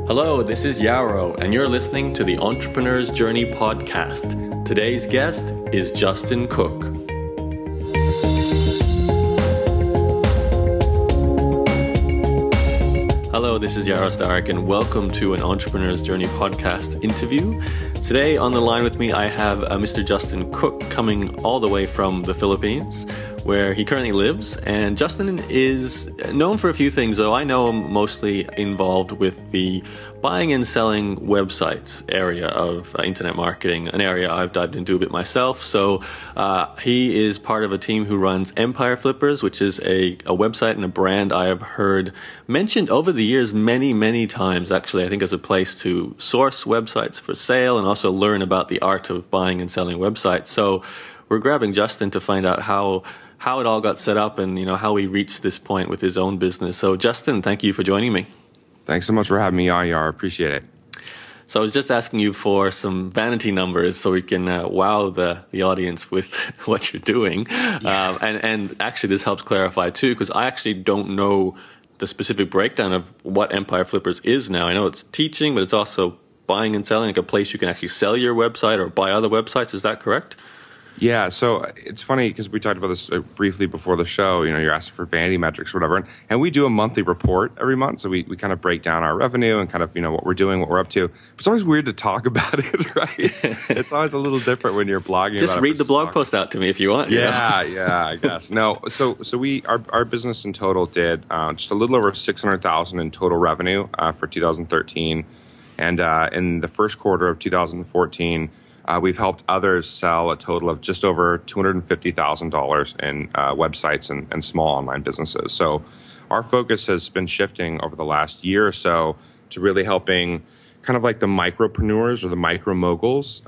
Hello, this is Yaro, and you're listening to the Entrepreneur's Journey podcast. Today's guest is Justin Cooke. Hello, this is Yaro Starak, and welcome to an Entrepreneur's Journey podcast interview. Today on the line with me, I have Mr. Justin Cooke coming all the way from the Philippines, where he currently lives. And Justin is known for a few things, though. I know him mostly involved with the buying and selling websites area of internet marketing, an area I've dived into a bit myself. So he is part of a team who runs Empire Flippers, which is a website and a brand I have heard mentioned over the years many times, actually, I think, as a place to source websites for sale and also learn about the art of buying and selling websites. So we're grabbing Justin to find out how it all got set up and, how he reached this point with his own business. So Justin, thank you for joining me. Thanks so much for having me on, Yar. Appreciate it. So I was just asking you for some vanity numbers so we can wow the audience with what you're doing. And actually this helps clarify too, because I actually don't know the specific breakdown of what Empire Flippers is now. I know it's teaching, but it's also buying and selling, like a place you can actually sell your website or buy other websites. Is that correct? Yeah, so it's funny because we talked about this briefly before the show. You're asking for vanity metrics or whatever. And we do a monthly report every month. So we kind of break down our revenue and kind of, what we're doing, what we're up to. It's always weird to talk about it, right? It's always a little different when you're blogging. Just read the blog post out to me if you want. Yeah, I guess. No, so our business in total did just a little over $600,000 in total revenue for 2013. And in the first quarter of 2014, we've helped others sell a total of just over $250,000 in websites and small online businesses. So our focus has been shifting over the last year or so to really helping kind of like the micropreneurs or the micro moguls,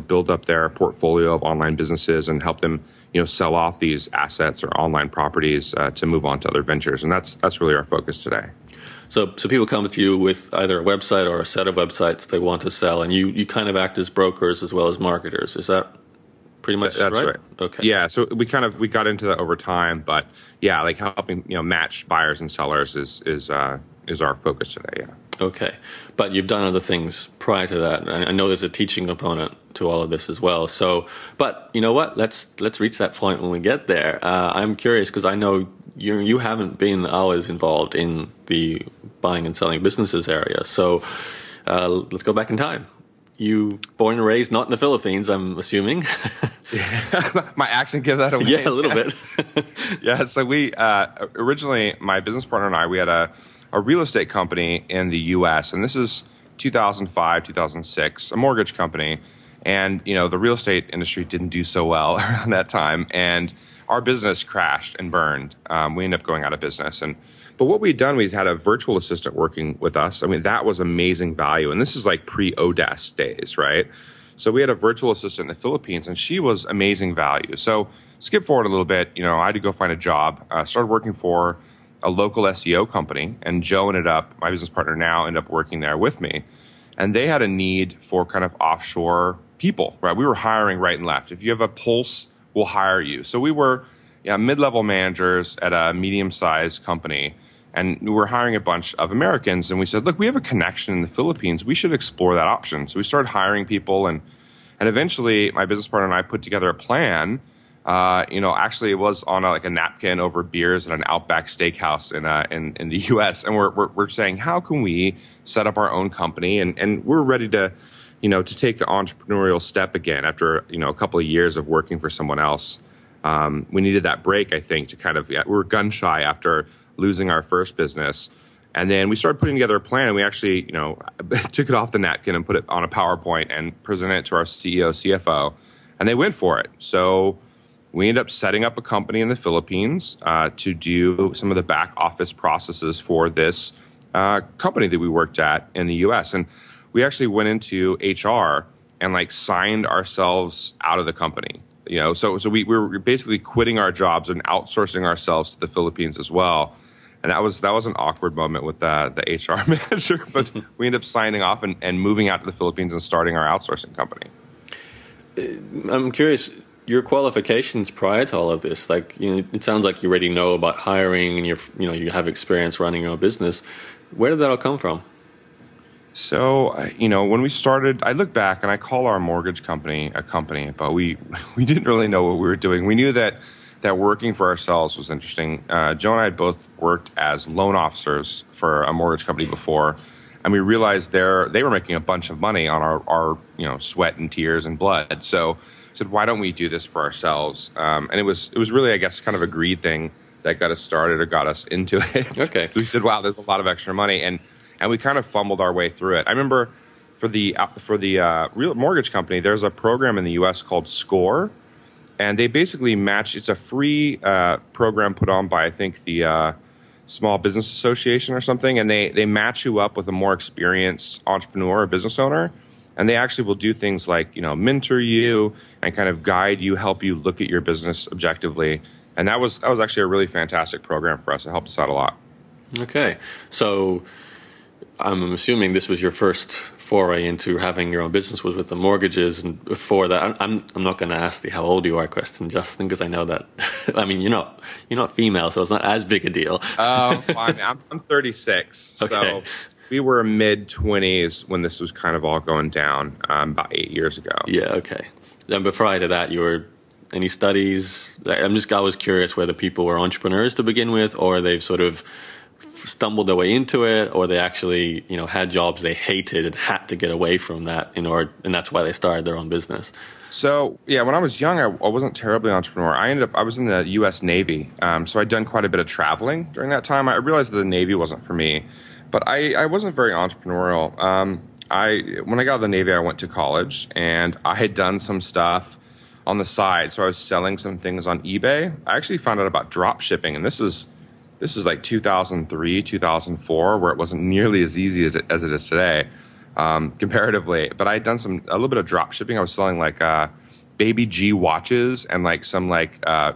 build up their portfolio of online businesses and help them, sell off these assets or online properties to move on to other ventures. And that's really our focus today. So people come to you with either a website or a set of websites they want to sell, and you kind of act as brokers as well as marketers. Is that pretty much That's right? Okay. Yeah, so we got into that over time, but yeah, like helping match buyers and sellers is our focus today. Yeah. Okay, but you've done other things prior to that. I know there's a teaching component to all of this as well. So, but you know what? Let's reach that point when we get there. I'm curious because I know you haven't been always involved in the buying and selling businesses area. So let's go back in time. You born and raised not in the Philippines, I'm assuming. My accent gives that away. Yeah, a little bit. Yeah, so we originally, my business partner and I, we had a real estate company in the U.S., and this is 2005, 2006, a mortgage company. And, the real estate industry didn't do so well around that time, and our business crashed and burned. We ended up going out of business. But what we'd done, we had a virtual assistant working with us. I mean, that was amazing value. And this is like pre-Odesk days, right? So we had a virtual assistant in the Philippines, and she was amazing value. So skip forward a little bit. I had to go find a job. Started working for a local SEO company, and Joe my business partner now, ended up working there with me. And they had a need for kind of offshore people, right? We were hiring right and left. If you have a pulse, we'll hire you. So we were mid-level managers at a medium-sized company, and we were hiring a bunch of Americans. And we said, look, we have a connection in the Philippines. We should explore that option. So we started hiring people, and eventually my business partner and I put together a plan. Actually it was on a napkin over beers at an Outback Steakhouse in the U.S. And we're saying, how can we set up our own company? And we're ready to take the entrepreneurial step again after, a couple of years of working for someone else. We needed that break, I think, to kind of, we were gun shy after losing our first business. And then we started putting together a plan, and we actually, took it off the napkin and put it on a PowerPoint and presented it to our CEO, CFO, and they went for it. So we ended up setting up a company in the Philippines to do some of the back office processes for this company that we worked at in the U.S. And we actually went into HR and signed ourselves out of the company. So we were basically quitting our jobs and outsourcing ourselves to the Philippines as well. And that was an awkward moment with the HR manager, but we ended up signing off and moving out to the Philippines and starting our outsourcing company. I'm curious, your qualifications prior to all of this, it sounds like you already know about hiring and you have experience running your own business. Where did that all come from? So, when we started, I look back and I call our mortgage company a company, but we didn't really know what we were doing. We knew that working for ourselves was interesting. Joe and I had both worked as loan officers for a mortgage company before, and we realized they were making a bunch of money on our sweat and tears and blood. So I said, why don't we do this for ourselves? And it was really, I guess, kind of a greed thing that got us started or got us into it. Okay. We said, wow, there's a lot of extra money. And we kind of fumbled our way through it. I remember for the real mortgage company, there's a program in the U.S. called SCORE, and they basically match. It's a free program put on by, I think, the Small Business Association or something, and they match you up with a more experienced entrepreneur or business owner, and they actually will do things like mentor you and kind of guide you, help you look at your business objectively. And that was actually a really fantastic program for us. It helped us out a lot. Okay, so I'm assuming this was your first foray into having your own business was with the mortgages, and before that, I'm not going to ask the how old you are question, Justin, because I know that. I mean, you're not female, so it's not as big a deal. I'm 36, okay. So we were mid-20s when this was kind of all going down about 8 years ago. Yeah, okay. Then prior to that, you were any studies? I was curious whether people were entrepreneurs to begin with, or they've sort of stumbled their way into it, or they actually had jobs they hated and had to get away from that and that's why they started their own business. So yeah, when I was young, I wasn't terribly entrepreneur. I was in the U.S. Navy, so I'd done quite a bit of traveling during that time. I realized that the Navy wasn't for me, but I wasn't very entrepreneurial. When I got out of the Navy, I went to college, and I had done some stuff on the side. So I was selling some things on eBay. I actually found out about drop shipping, and this is like 2003, 2004, where it wasn't nearly as easy as it is today, comparatively. But I had done a little bit of drop shipping. I was selling like baby G watches and like some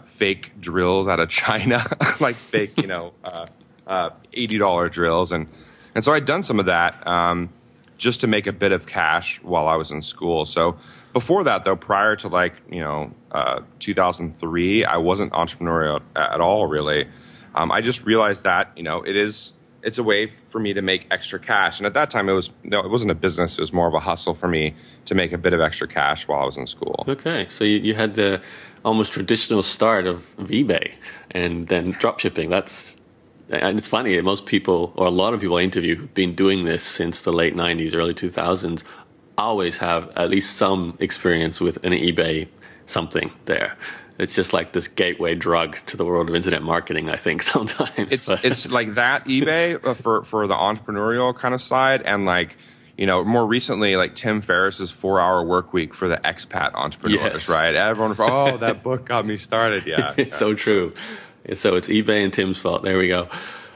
fake drills out of China, like fake $80 drills, and so I'd done some of that just to make a bit of cash while I was in school. So before that, though, prior to 2003, I wasn't entrepreneurial at all, really. I just realized that it's a way for me to make extra cash, and at that time it wasn't a business; it was more of a hustle for me to make a bit of extra cash while I was in school. Okay, so you had the almost traditional start of eBay and then dropshipping. And it's funny, most people, or a lot of people I interview who've been doing this since the late 90s, early 2000s, always have at least some experience with an eBay something there. It's just like this gateway drug to the world of internet marketing, I think, sometimes. It's like that eBay for the entrepreneurial kind of side, and more recently, like Tim Ferriss's 4-Hour Work Week for the expat entrepreneurs, yes. Right? Everyone, that book got me started. Yeah, it's so true. So it's eBay and Tim's fault. There we go.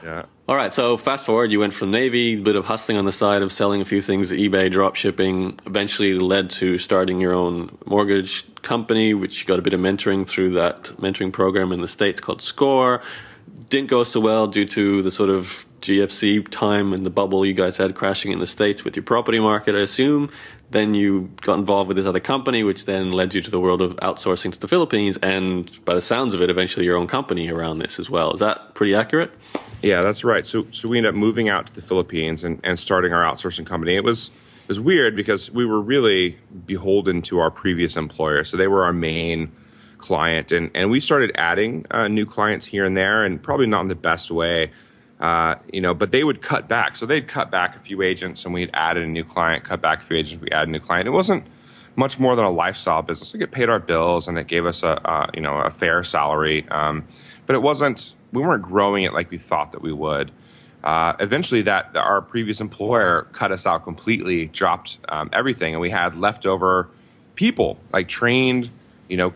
Yeah. All right, so fast forward, you went from Navy, a bit of hustling on the side of selling a few things at eBay, drop shipping, eventually led to starting your own mortgage company, which you got a bit of mentoring through that mentoring program in the States called SCORE. Didn't go so well due to the sort of GFC time and the bubble you guys had crashing in the States with your property market, I assume. Then you got involved with this other company, which then led you to the world of outsourcing to the Philippines, and by the sounds of it, eventually your own company around this as well. Is that pretty accurate? Yeah, that's right. So we ended up moving out to the Philippines and starting our outsourcing company. It was weird because we were really beholden to our previous employer. So they were our main client, and we started adding new clients here and there, and probably not in the best way. But they would cut back. So they'd cut back a few agents, and we'd added a new client, cut back a few agents, we added a new client. It wasn't much more than a lifestyle business. We get paid our bills, and it gave us a fair salary. But it wasn't, we weren't growing it like we thought that we would. Eventually our previous employer cut us out completely, dropped everything, and we had leftover people, like trained,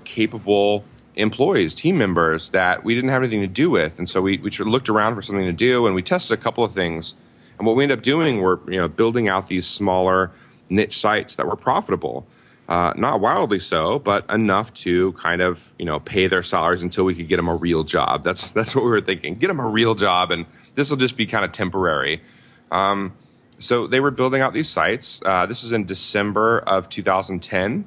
capable employees, team members that we didn't have anything to do with. And so we looked around for something to do, and we tested a couple of things. And what we ended up doing were building out these smaller niche sites that were profitable. Not wildly so, but enough to kind of pay their salaries until we could get them a real job. That's what we were thinking. Get them a real job, and this will just be kind of temporary. So they were building out these sites. This was in December of 2010.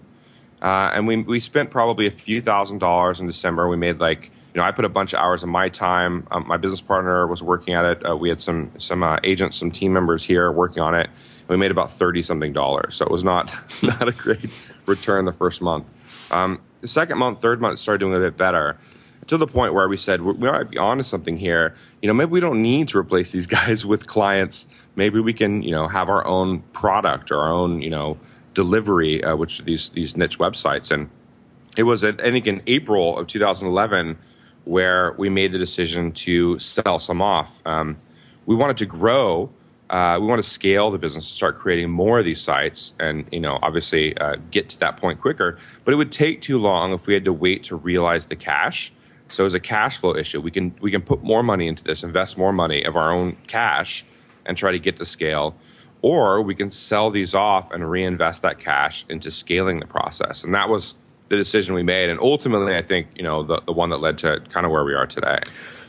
And we spent probably a few $1,000s in December. We made like I put a bunch of hours of my time. My business partner was working at it. We had some agents, some team members here working on it. We made about $30-something. So it was not a great return the first month. The second month, third month, started doing a bit better, to the point where we said, we might be onto something here. Maybe we don't need to replace these guys with clients. Maybe we can, have our own product or our own, delivery, which are these niche websites. And it was, I think, in April of 2011 where we made the decision to sell some off. We wanted to grow. We want to scale the business, start creating more of these sites, and obviously get to that point quicker. But it would take too long if we had to wait to realize the cash. So as a cash flow issue, we can put more money into this, invest more money of our own cash, and try to get to scale. Or we can sell these off and reinvest that cash into scaling the process. And that was the decision we made. And ultimately, I think, the one that led to kind of where we are today.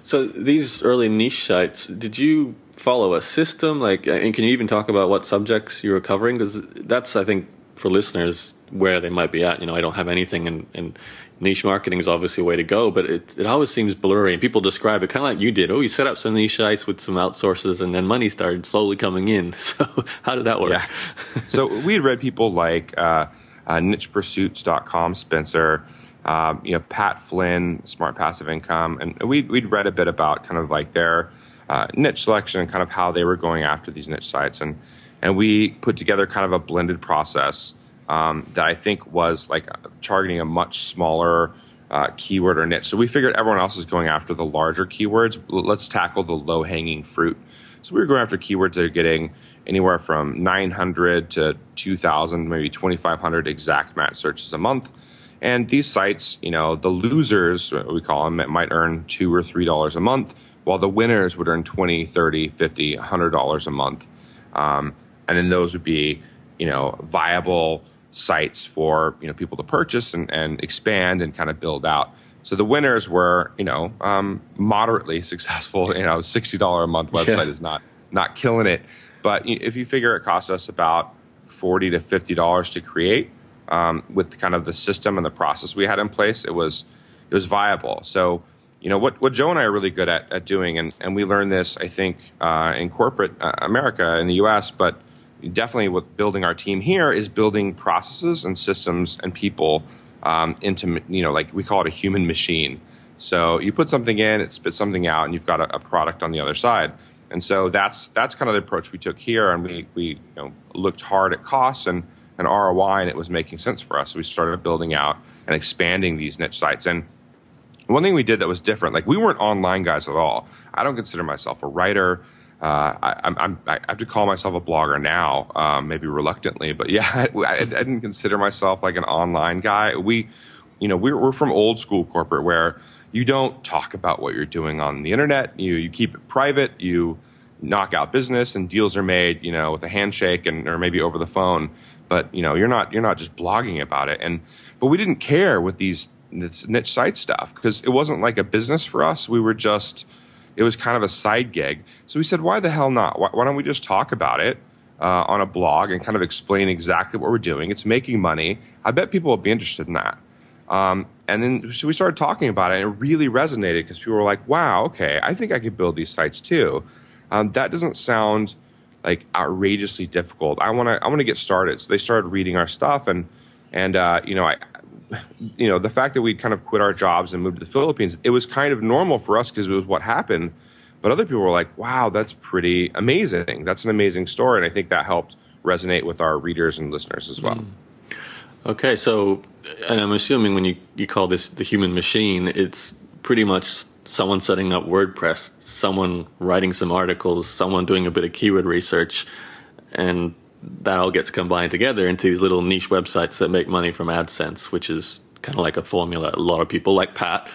So these early niche sites, did you follow a system? And can you even talk about what subjects you were covering? Because that's, I think, for listeners where they might be at. I don't have anything, and niche marketing is obviously a way to go, but it always seems blurry. And people describe it kind of like you did. Oh, you set up some niche sites with some outsources, and then money started slowly coming in. So how did that work? Yeah. So we had read people like nichepursuits.com, Spencer, Pat Flynn, Smart Passive Income, and we'd read a bit about kind of like their niche selection and kind of how they were going after these niche sites. And we put together kind of a blended process that I think was like targeting a much smaller keyword or niche. So we figured everyone else is going after the larger keywords. Let's tackle the low-hanging fruit. So we were going after keywords that are getting anywhere from 900 to 2,000, maybe 2,500 exact match searches a month. And these sites, the losers, what we call them, might earn $2 or $3 a month, while the winners would earn $20, $30, $50, $100 a month. And then those would be, viable sites for people to purchase and expand and kind of build out. So the winners were moderately successful. $60 a month website is not killing it, but if you figure it costs us about $40 to $50 to create, with kind of the system and the process we had in place, it was viable. So what Joe and I are really good at doing, and we learned this, I think, in corporate America, in the US, but definitely with building our team here, is building processes and systems and people into, like we call it a human machine. So you put something in, it spits something out, and you've got a product on the other side. And so that's kind of the approach we took here, and we looked hard at costs and ROI, and it was making sense for us. So we started building out and expanding these niche sites. And one thing we did that was different, like we weren't online guys at all. I don't consider myself a writer. I have to call myself a blogger now, maybe reluctantly, but yeah, I didn't consider myself like an online guy. We're from old school corporate where you don't talk about what you're doing on the internet. You keep it private. You knock out business, and deals are made, with a handshake or maybe over the phone. But you're not just blogging about it. But we didn't care with this niche site stuff because it wasn't like a business for us. It was kind of a side gig. So we said, why the hell not? Why don't we just talk about it on a blog and kind of explain exactly what we're doing? It's making money. I bet people will be interested in that. And then so we started talking about it, and it really resonated because people were like, wow, okay, I think I could build these sites too. That doesn't sound like outrageously difficult. I want to get started. So they started reading our stuff, and the fact that we kind of quit our jobs and moved to the Philippines, it was kind of normal for us because it was what happened. But other people were like, wow, that's pretty amazing. That's an amazing story. And I think that helped resonate with our readers and listeners as well. Okay, so, and I'm assuming when you call this the human machine, it's pretty much someone setting up WordPress, someone writing some articles, someone doing a bit of keyword research, and that all gets combined together into these little niche websites that make money from AdSense, which is kind of like a formula a lot of people like Pat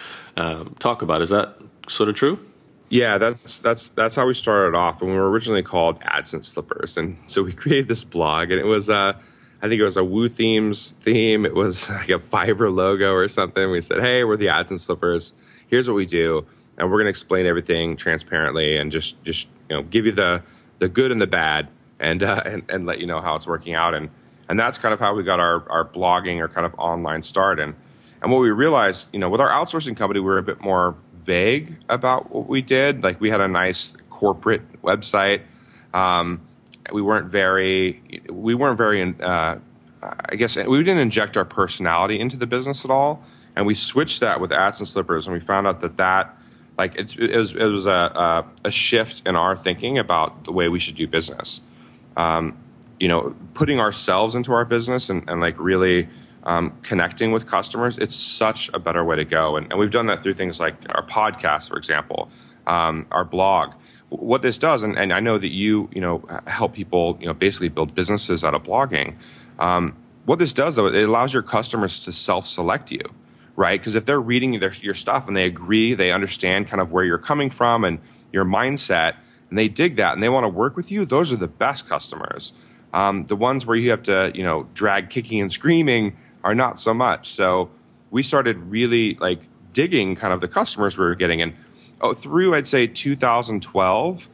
talk about. Is that sort of true? Yeah, that's how we started off. And we were originally called AdSense Slippers. And so we created this blog, and it was, I think it was a Woo Themes theme. It was like a Fiverr logo or something. We said, hey, we're the AdSense Slippers. Here's what we do. And we're going to explain everything transparently and just give you the good and the bad and let you know how it's working out. And that's kind of how we got our blogging or kind of online start. And And what we realized, with our outsourcing company, we were a bit more vague about what we did. Like, we had a nice corporate website. We weren't very, I guess we didn't inject our personality into the business at all. And we switched that with Ads and Slippers, and we found out that it was a shift in our thinking about the way we should do business. Putting ourselves into our business and like really connecting with customers, it's such a better way to go. And we've done that through things like our podcast, for example, our blog. What this does, and I know that you help people basically build businesses out of blogging. What this does, though, it allows your customers to self-select you, right? Because if they're reading your stuff and they agree, they understand kind of where you're coming from and your mindset, and they dig that and they want to work with you, those are the best customers. The ones where you have to, drag kicking and screaming are not so much. So we started really like digging kind of the customers we were getting. And through, I'd say, 2012,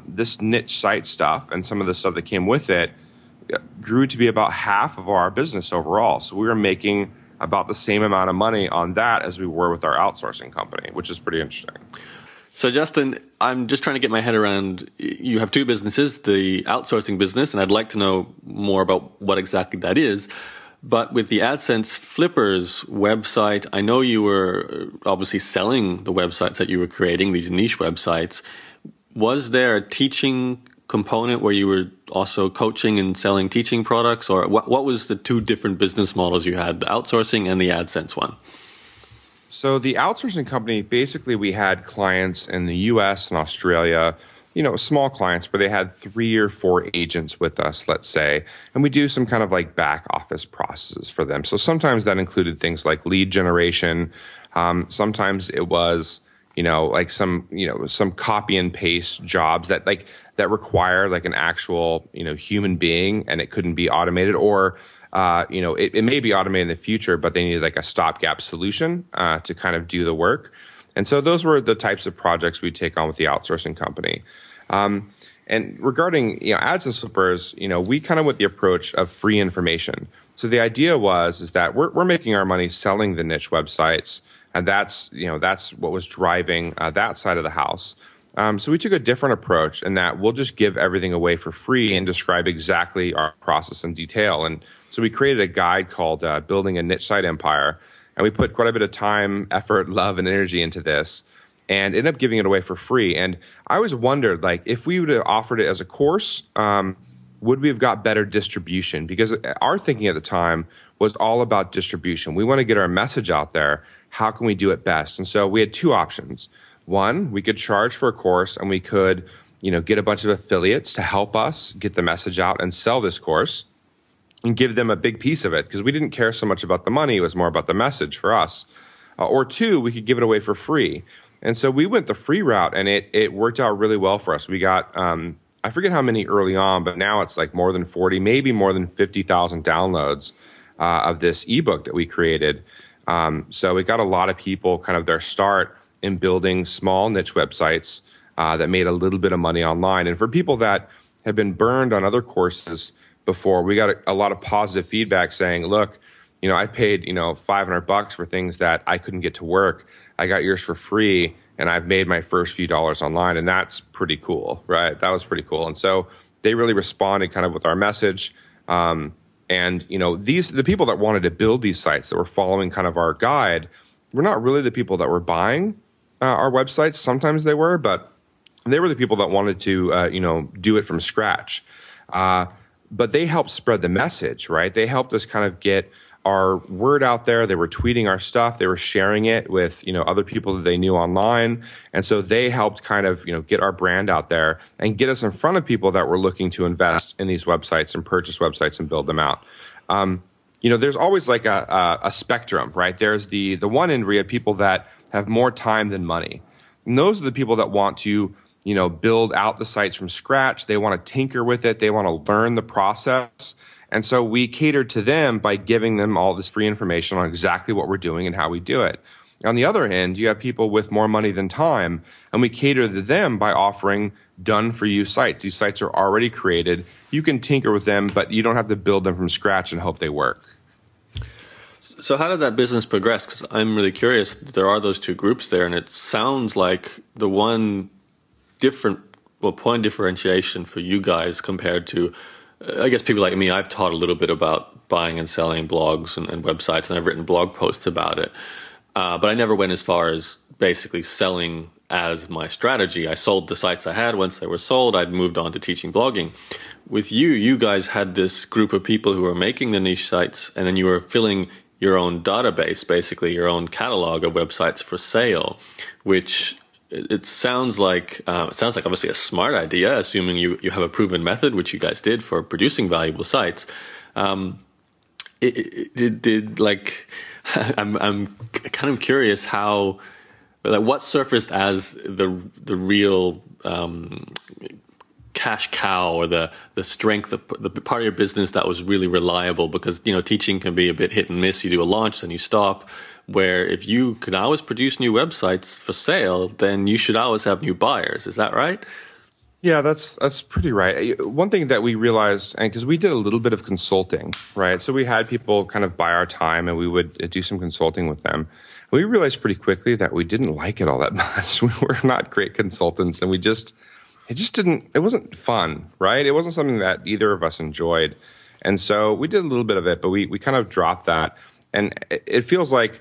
this niche site stuff and some of the stuff that came with it grew to be about half of our business overall. So we were making about the same amount of money on that as we were with our outsourcing company, which is pretty interesting. So Justin, I'm just trying to get my head around, you have two businesses, the outsourcing business, and I'd like to know more about what exactly that is. But with the AdSense Flippers website, I know you were obviously selling the websites that you were creating, these niche websites. Was there a teaching component where you were also coaching and selling teaching products? Or what was the two different business models you had, the outsourcing and the AdSense one? So the outsourcing company, basically we had clients in the US and Australia, small clients where they had 3 or 4 agents with us, let's say, and we do some kind of like back office processes for them. So sometimes that included things like lead generation. Sometimes it was, like some copy and paste jobs that require like an actual, human being, and it couldn't be automated, or it may be automated in the future, but they needed like a stopgap solution to kind of do the work. And so those were the types of projects we take on with the outsourcing company. And regarding Ads and Slippers, we kind of went the approach of free information. So the idea is that we're making our money selling the niche websites, and that's what was driving that side of the house. So we took a different approach in that we'll just give everything away for free and describe exactly our process in detail. And so we created a guide called Building a Niche Site Empire. And we put quite a bit of time, effort, love, and energy into this and ended up giving it away for free. And I always wondered, like, if we would have offered it as a course, would we have got better distribution? Because our thinking at the time was all about distribution. We want to get our message out there. How can we do it best? And so we had two options. One, we could charge for a course and we could, get a bunch of affiliates to help us get the message out and sell this course and give them a big piece of it, because we didn't care so much about the money. It was more about the message for us. Or two, we could give it away for free. And so we went the free route, and it worked out really well for us. We got, I forget how many early on, but now it's like more than 40, maybe more than 50,000 downloads of this ebook that we created. So we got a lot of people kind of their start in building small niche websites that made a little bit of money online. And for people that have been burned on other courses before, we got a lot of positive feedback saying, look, I've paid, $500 for things that I couldn't get to work. I got yours for free, and I've made my first few dollars online. And that's pretty cool, right? That was pretty cool. And so they really responded kind of with our message. And, the people that wanted to build these sites that were following kind of our guide were not really the people that were buying our websites. Sometimes they were, but they were the people that wanted to, do it from scratch. But they helped spread the message, right? They helped us kind of get our word out there. They were tweeting our stuff. They were sharing it with, other people that they knew online. And so they helped kind of, get our brand out there and get us in front of people that were looking to invest in these websites and purchase websites and build them out. There's always like a spectrum, right? There's the one end where you have people that have more time than money. And those are the people that want to build out the sites from scratch. They want to tinker with it. They want to learn the process. And so we catered to them by giving them all this free information on exactly what we're doing and how we do it. On the other hand, you have people with more money than time, and we cater to them by offering done-for-you sites. These sites are already created. You can tinker with them, but you don't have to build them from scratch and hope they work. So how did that business progress? Because I'm really curious. There are those two groups there, and it sounds like the one point differentiation for you guys compared to, I guess, people like me. I've taught a little bit about buying and selling blogs and websites, and I've written blog posts about it. But I never went as far as basically selling as my strategy. I sold the sites I had. Once they were sold, I'd moved on to teaching blogging. With you guys had this group of people who were making the niche sites, and then you were filling your own database, basically your own catalog of websites for sale, which it sounds like obviously a smart idea, assuming you have a proven method, which you guys did for producing valuable sites. I'm kind of curious how, like, what surfaced as the real cash cow, or the strength of the part of your business that was really reliable, because teaching can be a bit hit and miss. You do a launch, then you stop. Where if you could always produce new websites for sale, then you should always have new buyers. Is that right? Yeah, that's pretty right. One thing that we realized, and because we did a little bit of consulting, right? So we had people kind of buy our time, and we would do some consulting with them. And we realized pretty quickly that we didn't like it all that much. We were not great consultants, and it wasn't fun, right? It wasn't something that either of us enjoyed. And so we did a little bit of it, but we kind of dropped that. And it feels like,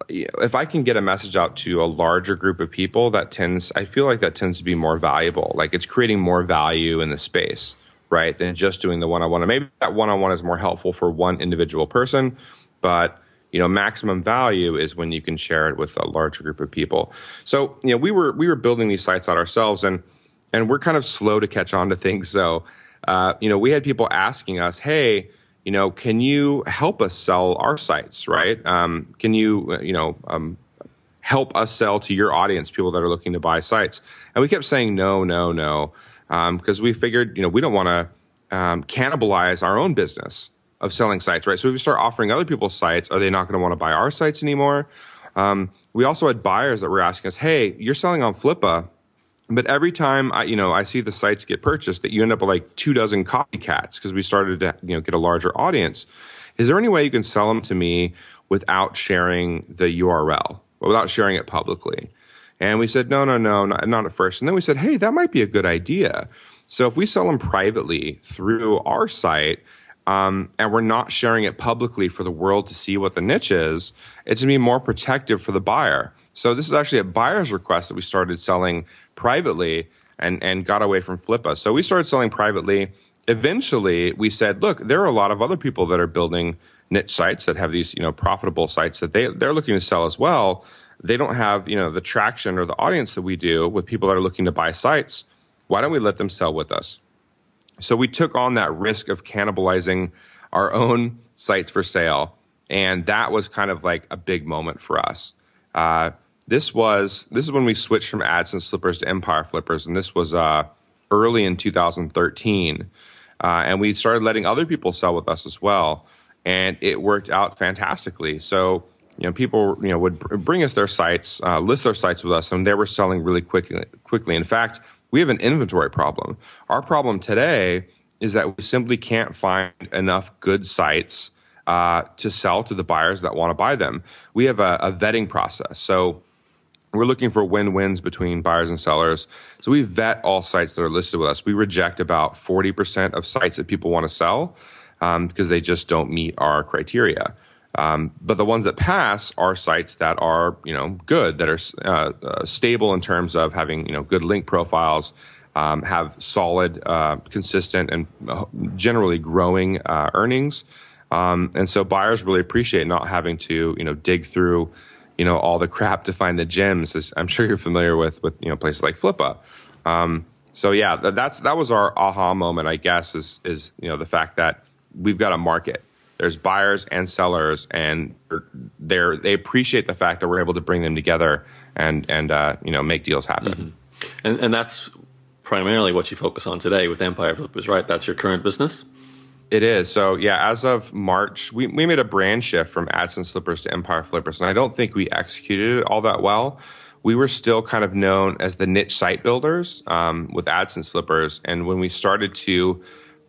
if I can get a message out to a larger group of people, I feel like that tends to be more valuable. Like, it's creating more value in the space, right, than just doing the one-on-one. And maybe that one-on-one is more helpful for one individual person, but maximum value is when you can share it with a larger group of people. So, we were building these sites out ourselves, and we're kind of slow to catch on to things. So, we had people asking us, hey, can you help us sell our sites, right? Can you, help us sell to your audience, people that are looking to buy sites? And we kept saying no, because we figured, we don't want to cannibalize our own business of selling sites, right? So if we start offering other people's sites, are they not going to want to buy our sites anymore? We also had buyers that were asking us, hey, you're selling on Flippa, but every time I see the sites get purchased, that you end up with like 24 copycats, because we started to get a larger audience. Is there any way you can sell them to me without sharing the URL, or without sharing it publicly? And we said, no, not at first. And then we said, hey, that might be a good idea. So if we sell them privately through our site, and we're not sharing it publicly for the world to see what the niche is, it's going to be more protective for the buyer. So this is actually a buyer's request that we started selling privately and got away from Flippa. So we started selling privately. Eventually, we said, look, there are a lot of other people that are building niche sites that have these, profitable sites that they're looking to sell as well. They don't have, the traction or the audience that we do with people that are looking to buy sites. Why don't we let them sell with us? So we took on that risk of cannibalizing our own sites for sale, and that was kind of like a big moment for us. This is when we switched from AdSense Flippers to Empire Flippers, and this was early in 2013. And we started letting other people sell with us as well, and it worked out fantastically. So people would bring us their sites, list their sites with us, and they were selling really quickly. In fact, we have an inventory problem. Our problem today is that we simply can't find enough good sites to sell to the buyers that want to buy them. We have a vetting process. So we're looking for win-wins between buyers and sellers. So we vet all sites that are listed with us. We reject about 40% of sites that people want to sell because they just don't meet our criteria. But the ones that pass are sites that are, good, that are stable in terms of having, good link profiles, have solid, consistent, and generally growing earnings. And so buyers really appreciate not having to, dig through, all the crap to find the gems. As I'm sure you're familiar with places like Flippa. So yeah, that was our aha moment, I guess, is the fact that we've got a market. There's buyers and sellers, and they appreciate the fact that we're able to bring them together and make deals happen. Mm-hmm. And that's primarily what you focus on today with Empire Flippers, right? That's your current business? It is. So yeah, as of March, we made a brand shift from AdSense Flippers to Empire Flippers, and I don't think we executed it all that well. We were still kind of known as the niche site builders with AdSense Flippers, and when we started to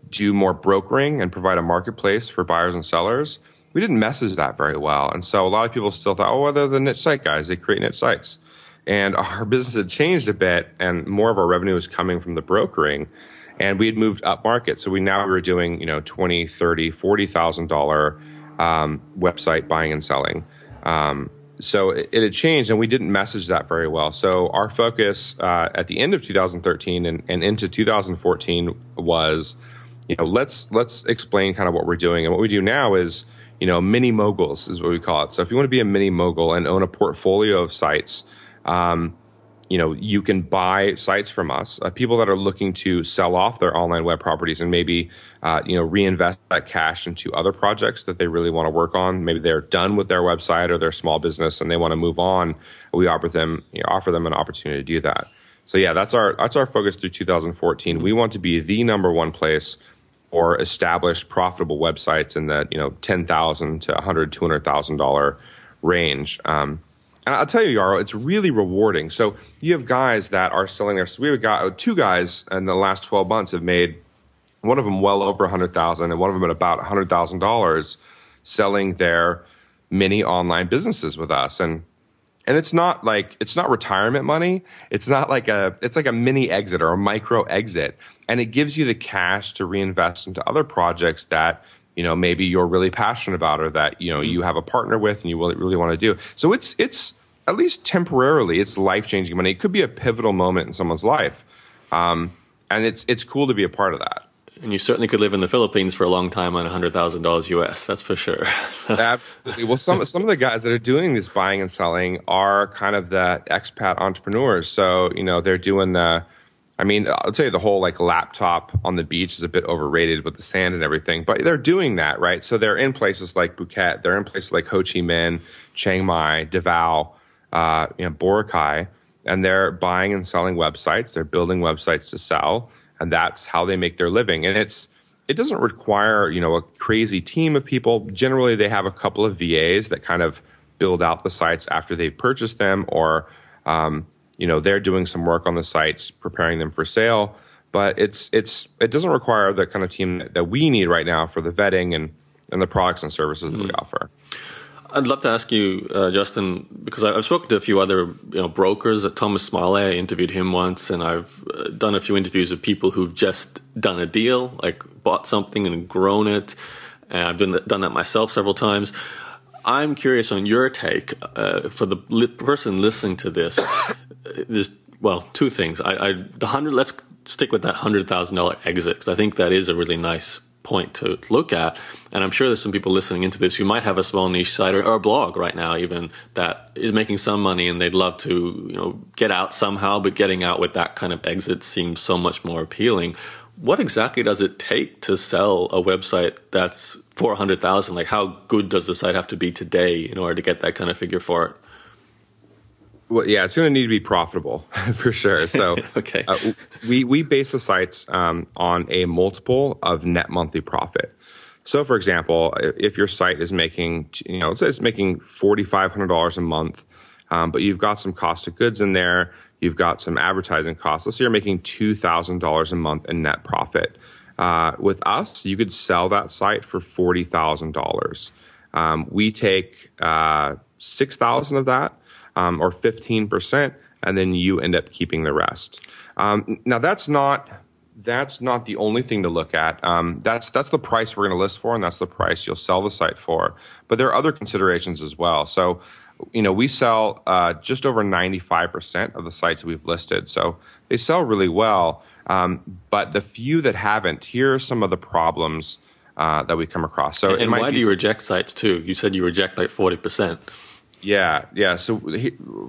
do more brokering and provide a marketplace for buyers and sellers, we didn't message that very well. And so a lot of people still thought, oh, well, they're the niche site guys. They create niche sites. And our business had changed a bit, and more of our revenue was coming from the brokering. And we had moved up market. So we were doing, $20,000, $30,000, $40,000 website buying and selling. So it had changed, and we didn't message that very well. So our focus at the end of 2013 and into 2014 was, let's explain kind of what we're doing. And what we do now is, mini moguls is what we call it. So if you want to be a mini mogul and own a portfolio of sites, you can buy sites from us. People that are looking to sell off their online web properties and maybe, reinvest that cash into other projects that they really want to work on. Maybe they're done with their website or their small business and they want to move on. We offer them an opportunity to do that. So yeah, that's our focus through 2014. We want to be the number one place for established profitable websites in the $10,000 to $100,000, $200,000 range. And I'll tell you, Yaro, it's really rewarding. So you have guys that are selling their. So we have two guys in the last 12 months have made, one of them well over $100,000 and one of them at about $100,000 selling their mini online businesses with us. And it's not retirement money. It's like a mini exit or a micro exit. And it gives you the cash to reinvest into other projects that, maybe you're really passionate about or that, you have a partner with and you really want to do. So it's at least temporarily, it's life-changing money. It could be a pivotal moment in someone's life. And it's cool to be a part of that. And you certainly could live in the Philippines for a long time on $100,000 US. That's for sure. Absolutely. Well, some of the guys that are doing this buying and selling are kind of the expat entrepreneurs. So, they're doing I'll tell you the whole laptop on the beach is a bit overrated with the sand and everything, but they're doing that, right? So they're in places like Phuket, they're in places like Ho Chi Minh, Chiang Mai, Davao, Boracay, and they're buying and selling websites. They're building websites to sell, and that's how they make their living. And it doesn't require, a crazy team of people. Generally, they have a couple of VAs that kind of build out the sites after they've purchased them, or they're doing some work on the sites, preparing them for sale. But it doesn't require the kind of team that we need right now for the vetting and the products and services that we offer. I'd love to ask you, Justin, because I've spoken to a few other brokers. Thomas Smiley, I interviewed him once, and I've done a few interviews of people who've just done a deal, like bought something and grown it. And I've done that myself several times. I'm curious on your take for the person listening to this. There's two things. Let's stick with that $100,000 exit, because I think that is a really nice point to look at. And I'm sure there's some people listening into this who might have a small niche site or a blog right now even that is making some money and they'd love to get out somehow, but getting out with that kind of exit seems so much more appealing. What exactly does it take to sell a website that's $400,000? Like, how good does the site have to be today in order to get that kind of figure for it? Well, yeah, it's going to need to be profitable for sure. So okay. We base the sites on a multiple of net monthly profit. So, for example, if your site is making, let's say it's making $4,500 a month, but you've got some cost of goods in there, you've got some advertising costs. Let's say you're making $2,000 a month in net profit. With us, you could sell that site for $40,000. We take $6,000 of that. Or 15%, and then you end up keeping the rest. Now that's not the only thing to look at. That's the price we're going to list for, and that's the price you'll sell the site for. But there are other considerations as well. So, we sell just over 95% of the sites that we've listed. So they sell really well. But the few that haven't, here are some of the problems that we come across. So, and why do you reject sites too? You said you reject like 40%. Yeah. So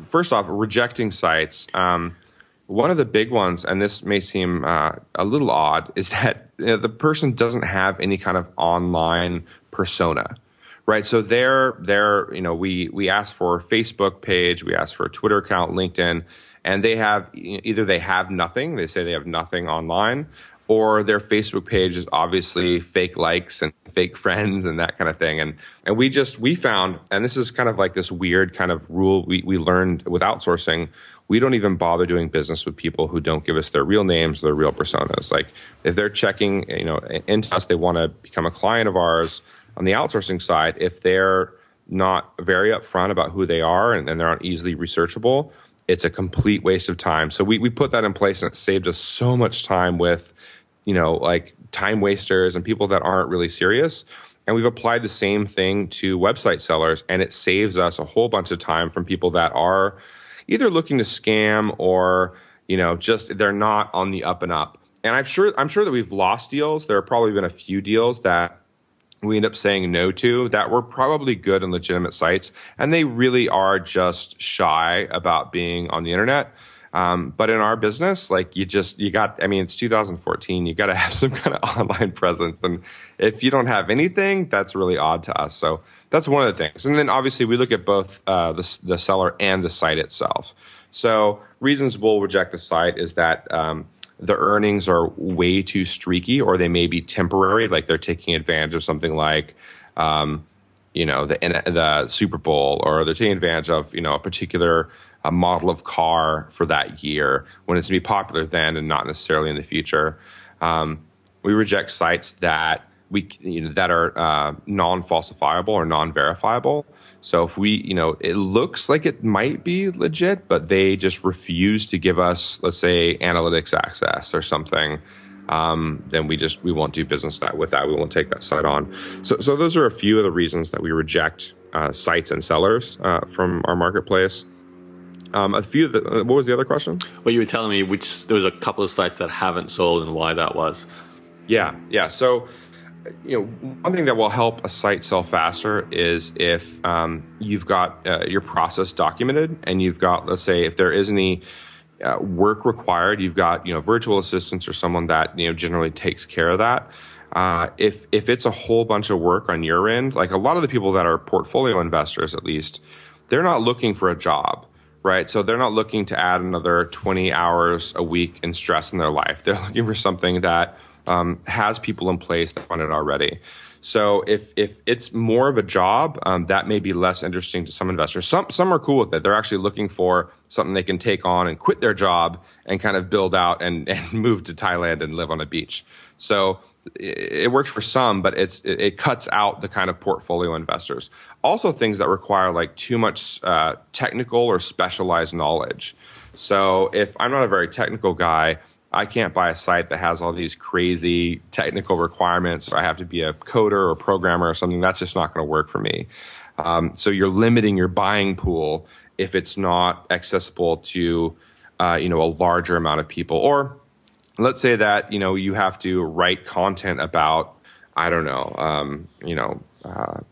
first off, rejecting sites. One of the big ones, and this may seem a little odd, is that the person doesn't have any kind of online persona, right? So we ask for a Facebook page, we ask for a Twitter account, LinkedIn, and they have either they have nothing, they say they have nothing online, or their Facebook page is obviously fake likes and fake friends and that kind of thing. And we found, and this is kind of like this weird kind of rule we learned with outsourcing, we don't even bother doing business with people who don't give us their real names, their real personas. Like if they're checking, into us, they want to become a client of ours, on the outsourcing side, if they're not very upfront about who they are and they're not easily researchable, it's a complete waste of time. So we put that in place, and it saved us so much time with, like time wasters and people that aren't really serious. And we've applied the same thing to website sellers, and it saves us a whole bunch of time from people that are either looking to scam or, just they're not on the up and up. And I'm sure that we've lost deals. There have probably been a few deals that we end up saying no to that were probably good and legitimate sites, and they really are just shy about being on the internet. But in our business, like it's 2014, you got to have some kind of online presence. And if you don't have anything, that's really odd to us. So that's one of the things. And then obviously we look at both the seller and the site itself. So reasons we'll reject a site is that the earnings are way too streaky, or they may be temporary, like they're taking advantage of something like, the Super Bowl, or they're taking advantage of, a particular model of car for that year when it's going to be popular then and not necessarily in the future. We reject sites that that are non-falsifiable or non-verifiable. So if it looks like it might be legit, but they just refuse to give us, let's say, analytics access or something, then we won't do business with that. We won't take that site on. So those are a few of the reasons that we reject sites and sellers from our marketplace. What was the other question? Well, you were telling me there was a couple of sites that haven't sold and why that was. Yeah. So, one thing that will help a site sell faster is if you've got your process documented, and you've got, let's say, if there is any work required, you've got virtual assistants or someone that generally takes care of that. If it's a whole bunch of work on your end, like a lot of the people that are portfolio investors, at least, they're not looking for a job. Right. So they're not looking to add another 20 hours a week in stress in their life. They're looking for something that has people in place that run it already. So if it's more of a job, that may be less interesting to some investors. Some are cool with it. They're actually looking for something they can take on and quit their job and kind of build out and move to Thailand and live on a beach. So it works for some, but it cuts out the kind of portfolio investors. Also, things that require like too much technical or specialized knowledge. So if I'm not a very technical guy, I can't buy a site that has all these crazy technical requirements. I have to be a coder or programmer or something. That's just not going to work for me. So you're limiting your buying pool if it's not accessible to a larger amount of people. Or let's say that you have to write content about, I don't know,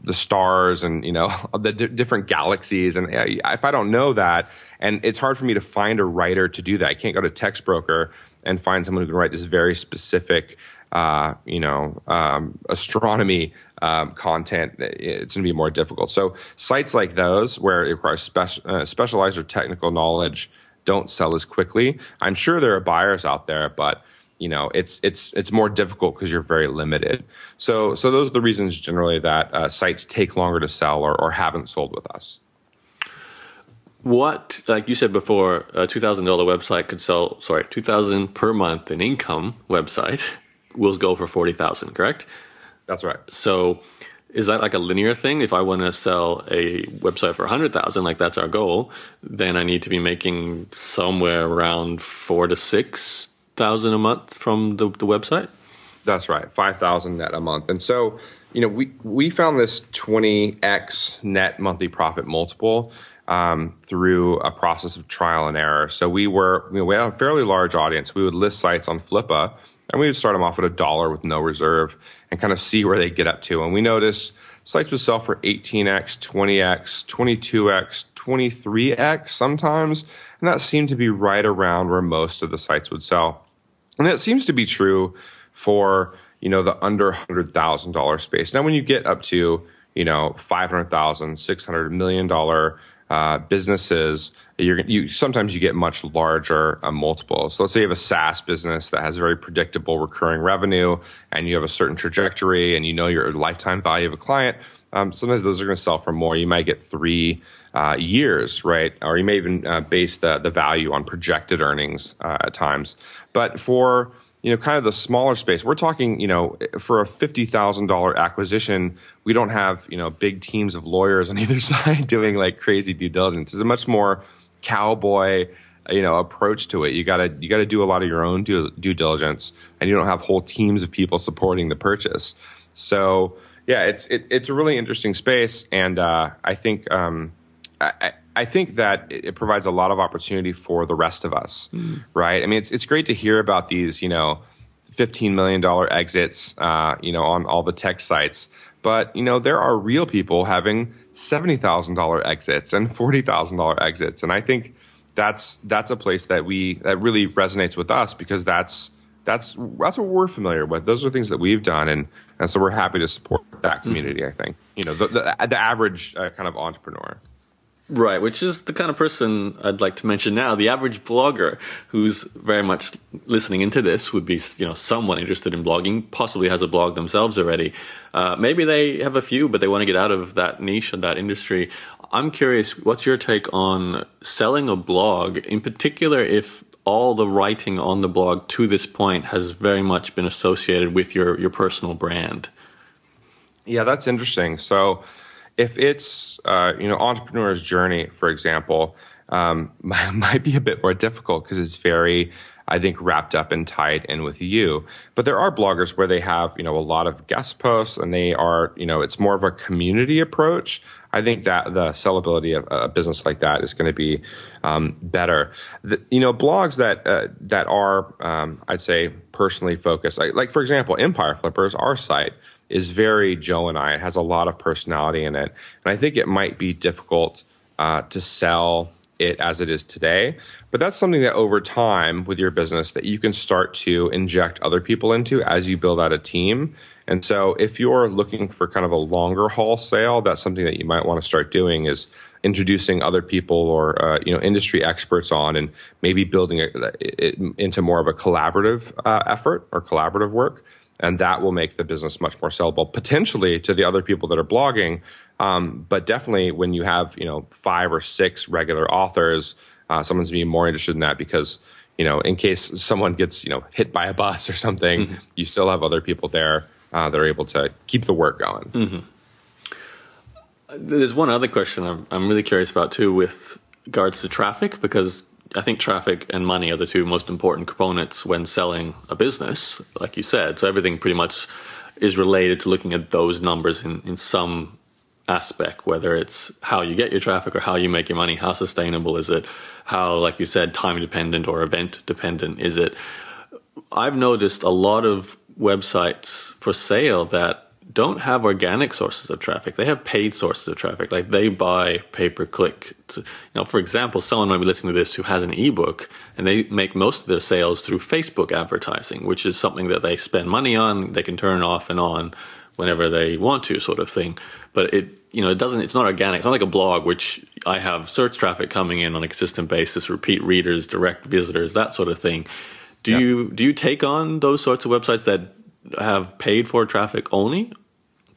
the stars and the different galaxies, and if I don't know that, and it's hard for me to find a writer to do that. I can't go to Text Broker and find someone who can write this very specific, astronomy content. It's going to be more difficult. So sites like those where it requires specialized or technical knowledge don't sell as quickly. I'm sure there are buyers out there, but it's more difficult because you're very limited. So those are the reasons generally that sites take longer to sell or haven't sold with us. What, like you said before, a $2,000 website could sell, $2,000 per month in income website will go for $40,000, correct? That's right. So is that like a linear thing? If I want to sell a website for $100,000, like that's our goal, then I need to be making somewhere around $4,000 to $6,000 a month from the website? That's right, $5,000 net a month. And so, we found this 20x net monthly profit multiple through a process of trial and error. So we had a fairly large audience. We would list sites on Flippa, and we would start them off at $1 with no reserve and kind of see where they get up to. And we noticed sites would sell for 18x, 20x, 22x, 23x sometimes, and that seemed to be right around where most of the sites would sell. And that seems to be true for, the under $100,000 space. Now, when you get up to, $500,000, $600 million businesses, sometimes you get much larger multiples. So let's say you have a SaaS business that has very predictable recurring revenue, and you have a certain trajectory, and your lifetime value of a client. Sometimes those are going to sell for more. You might get 3 years, right? Or you may even base the value on projected earnings at times. But for kind of the smaller space. We're talking, for a $50,000 acquisition, we don't have, big teams of lawyers on either side doing like crazy due diligence. It's a much more cowboy, approach to it. You gotta do a lot of your own due diligence, and you don't have whole teams of people supporting the purchase. So yeah, it's a really interesting space, and I think I think that it provides a lot of opportunity for the rest of us, right? I mean, it's great to hear about these, $15 million exits, on all the tech sites. But, there are real people having $70,000 exits and $40,000 exits. And I think that's a place that really resonates with us, because that's what we're familiar with. Those are things that we've done. And so we're happy to support that community, I think. The average kind of entrepreneur. Right, which is the kind of person I'd like to mention now. The average blogger who's very much listening into this would be, someone interested in blogging, possibly has a blog themselves already. Maybe they have a few, but they want to get out of that niche and that industry. I'm curious, what's your take on selling a blog, in particular if all the writing on the blog to this point has very much been associated with your personal brand? Yeah, that's interesting. So if it's, entrepreneur's journey, for example, might be a bit more difficult because it's very, I think, wrapped up and tied in with you. But there are bloggers where they have, a lot of guest posts, and they are, it's more of a community approach. I think that the sellability of a business like that is going to be better. Blogs that are, I'd say, personally focused, like for example, Empire Flippers, our site, is very Joe and I. It has a lot of personality in it. And I think it might be difficult to sell it as it is today. But that's something that over time with your business that you can start to inject other people into as you build out a team. And so if you're looking for kind of a longer haul sale, that's something that you might want to start doing, is introducing other people or industry experts on, and maybe building it into more of a collaborative effort or collaborative work. And that will make the business much more sellable, potentially to the other people that are blogging. But definitely when you have, 5 or 6 regular authors, someone's being more interested in that because, in case someone gets, hit by a bus or something, you still have other people there that are able to keep the work going. There's one other question I'm really curious about too with regards to traffic, because I think traffic and money are the two most important components when selling a business, like you said. So everything pretty much is related to looking at those numbers in some aspect, whether it's how you get your traffic or how you make your money, how sustainable is it, how, like you said, time dependent or event dependent is it. I've noticed a lot of websites for sale that don't have organic sources of traffic. They have paid sources of traffic. Like they buy pay-per-click. For example, someone might be listening to this who has an ebook, and they make most of their sales through Facebook advertising, which is something that they spend money on. They can turn off and on whenever they want to, sort of thing. But it's not organic. It's not like a blog, which I have search traffic coming in on a consistent basis, repeat readers, direct visitors, that sort of thing. Do you take on those sorts of websites that have paid for traffic only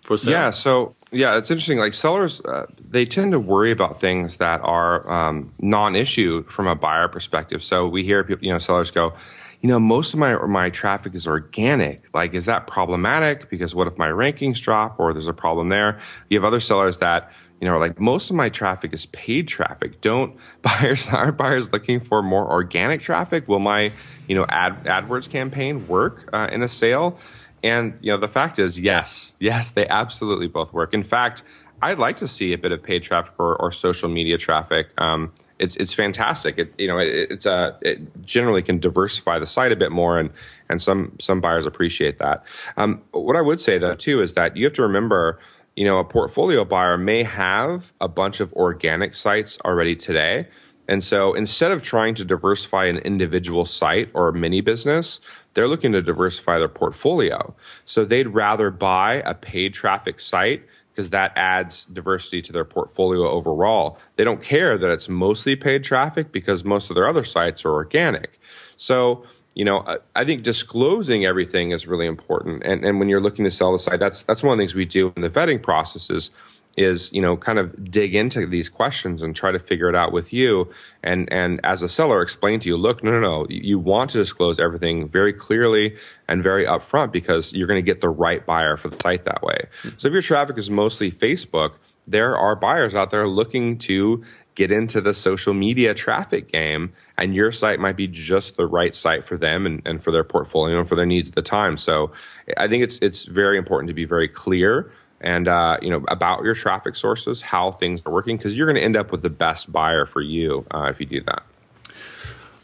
for sale? Yeah, so it's interesting. Like sellers, they tend to worry about things that are non-issue from a buyer perspective. So we hear people, sellers go, most of my traffic is organic. Like, is that problematic? Because what if my rankings drop or there's a problem there? You have other sellers that are like, most of my traffic is paid traffic. Aren't buyers looking for more organic traffic? Will my AdWords campaign work in a sale? And the fact is, yes, they absolutely both work. In fact, I'd like to see a bit of paid traffic or social media traffic. It's fantastic. It generally can diversify the site a bit more, and some buyers appreciate that. What I would say though too is that you have to remember, a portfolio buyer may have a bunch of organic sites already today. And so instead of trying to diversify an individual site or a mini business, they're looking to diversify their portfolio. So they'd rather buy a paid traffic site because that adds diversity to their portfolio overall. They don't care that it's mostly paid traffic because most of their other sites are organic. So, I think disclosing everything is really important. And when you're looking to sell the site, that's one of the things we do in the vetting process is is, kind of dig into these questions and try to figure it out with you. And as a seller, explain to you, look, no. You want to disclose everything very clearly and very upfront because you're going to get the right buyer for the site that way. So if your traffic is mostly Facebook, there are buyers out there looking to get into the social media traffic game, and your site might be just the right site for them and for their portfolio and for their needs at the time. So I think it's very important to be very clear and about your traffic sources, how things are working, because you're going to end up with the best buyer for you if you do that.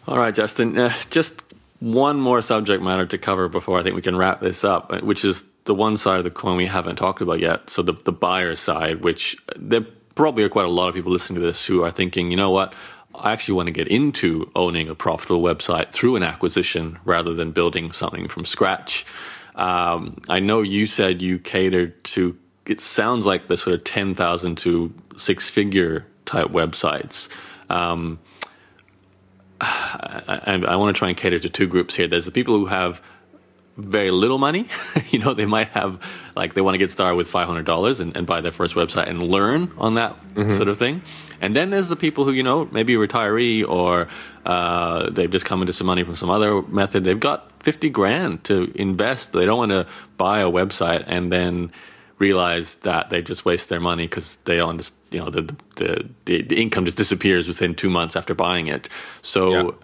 All right, Justin, just one more subject matter to cover before I think we can wrap this up, which is the one side of the coin we haven't talked about yet. So the buyer side, which there probably are quite a lot of people listening to this who are thinking, you know what, I actually want to get into owning a profitable website through an acquisition rather than building something from scratch. I know you said you catered to, it sounds like the sort of 10,000 to six-figure type websites. And I want to try and cater to two groups here. There's the people who have very little money. They might have, like, they want to get started with $500 and buy their first website and learn on that sort of thing. And then there's the people who, maybe a retiree or they've just come into some money from some other method. They've got 50 grand to invest. They don't want to buy a website and then realize that they just waste their money because they don't, the income just disappears within 2 months after buying it. So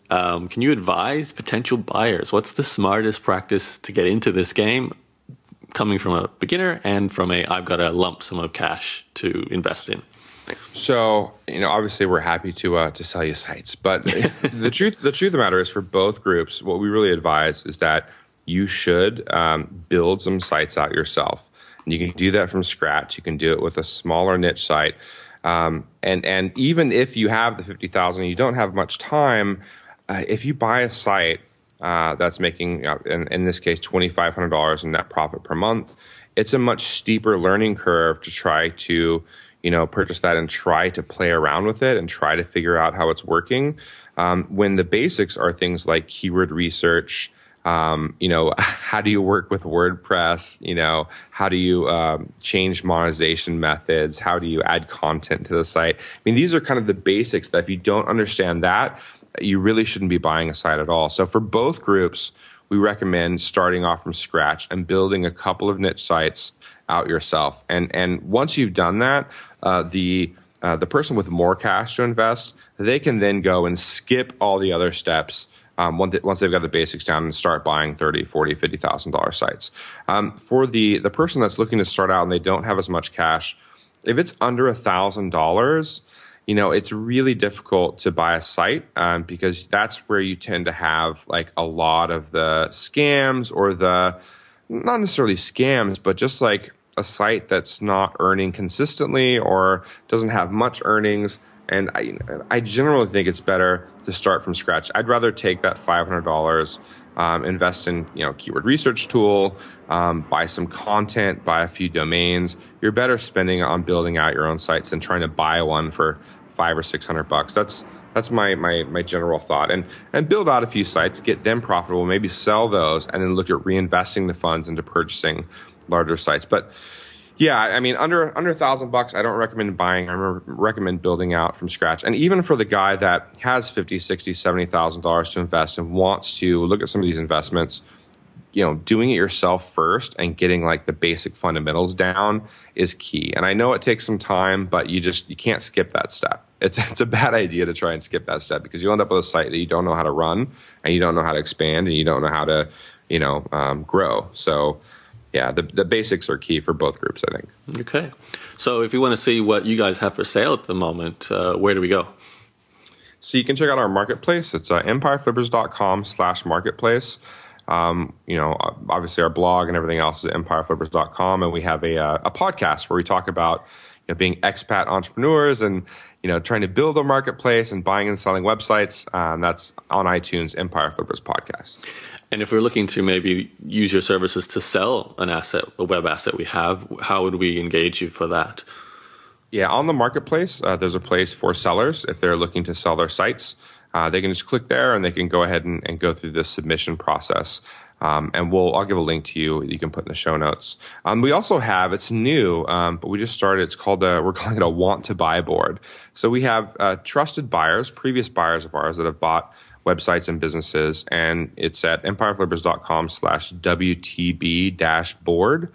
can you advise potential buyers? What's the smartest practice to get into this game, coming from a beginner and from I've got a lump sum of cash to invest in? So, obviously we're happy to sell you sites, but the truth of the matter is, for both groups, what we really advise is that you should build some sites out yourself. And you can do that from scratch. You can do it with a smaller niche site. And even if you have the 50,000 and you don't have much time, if you buy a site that's making, in this case, $2,500 in net profit per month, it's a much steeper learning curve to try to, purchase that and try to play around with it and try to figure out how it's working. When the basics are things like keyword research, how do you work with WordPress? How do you change monetization methods? How do you add content to the site? I mean, these are kind of the basics that if you don't understand that, you really shouldn't be buying a site at all. So for both groups, we recommend starting off from scratch and building a couple of niche sites out yourself. And once you've done that, the person with more cash to invest, they can then go and skip all the other steps once they've got the basics down and start buying $30,000, $40,000, $50,000 sites. For the person that's looking to start out and they don't have as much cash, if it's under $1,000, it's really difficult to buy a site because that's where you tend to have like a lot of the scams or not necessarily scams, but just like a site that's not earning consistently or doesn't have much earnings. And I generally think it's better to start from scratch. I'd rather take that $500, invest in keyword research tool, buy some content, buy a few domains. You're better spending on building out your own sites than trying to buy one for $500 or $600. That's my general thought. And build out a few sites, get them profitable, maybe sell those, and then look at reinvesting the funds into purchasing larger sites. But yeah, I mean, under $1,000, I don't recommend buying. I recommend building out from scratch. And even for the guy that has $50,000, $60,000, $70,000 to invest and wants to look at some of these investments, doing it yourself first and getting like the basic fundamentals down is key. And I know it takes some time, but you can't skip that step. It's a bad idea to try and skip that step because you'll end up with a site that you don't know how to run and you don't know how to expand and you don't know how to, grow. So yeah, the basics are key for both groups, I think. Okay. So if you want to see what you guys have for sale at the moment, where do we go? So you can check out our marketplace. It's empireflippers.com/marketplace. Obviously our blog and everything else is at empireflippers.com. And we have a podcast where we talk about being expat entrepreneurs and trying to build a marketplace and buying and selling websites. That's on iTunes, Empire Flippers Podcast. And if we're looking to maybe use your services to sell an asset, a web asset we have, how would we engage you for that? Yeah, on the marketplace, there's a place for sellers if they're looking to sell their sites. They can just click there and they can go ahead and go through the submission process. And I'll give a link to you that you can put in the show notes. We also have, it's new, but we just started, it's called, we're calling it a want to buy board. So we have trusted buyers, previous buyers of ours that have bought websites and businesses, and it's at empireflippers.com/WTB-board.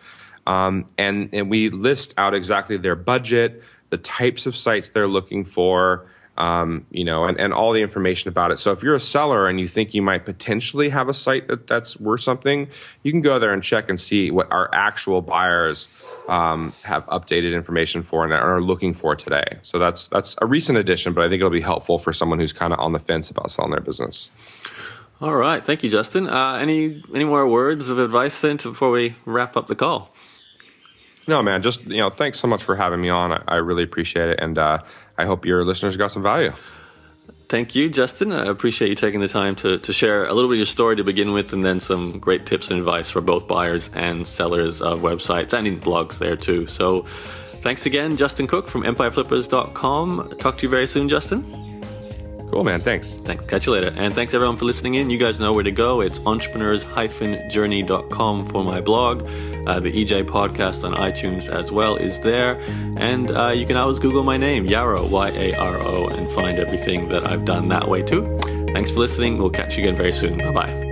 And we list out exactly their budget, the types of sites they're looking for, and all the information about it. So if you're a seller and you think you might potentially have a site that's worth something, you can go there and check and see what our actual buyers have updated information for and are looking for today. So that's a recent addition, but I think it'll be helpful for someone who's kind of on the fence about selling their business. All right. Thank you, Justin. Any more words of advice then before we wrap up the call? No, man, just, thanks so much for having me on. I really appreciate it. And I hope your listeners got some value. Thank you, Justin. I appreciate you taking the time to share a little bit of your story to begin with, and then some great tips and advice for both buyers and sellers of websites and in blogs there too. So thanks again, Justin Cooke from empireflippers.com. Talk to you very soon, Justin. Cool, man. Thanks. Thanks. Catch you later. And thanks everyone for listening in. You guys know where to go. It's entrepreneurs-journey.com for my blog. The EJ podcast on iTunes as well is there. And you can always Google my name, Yaro, Y-A-R-O, and find everything that I've done that way too. Thanks for listening. We'll catch you again very soon. Bye-bye.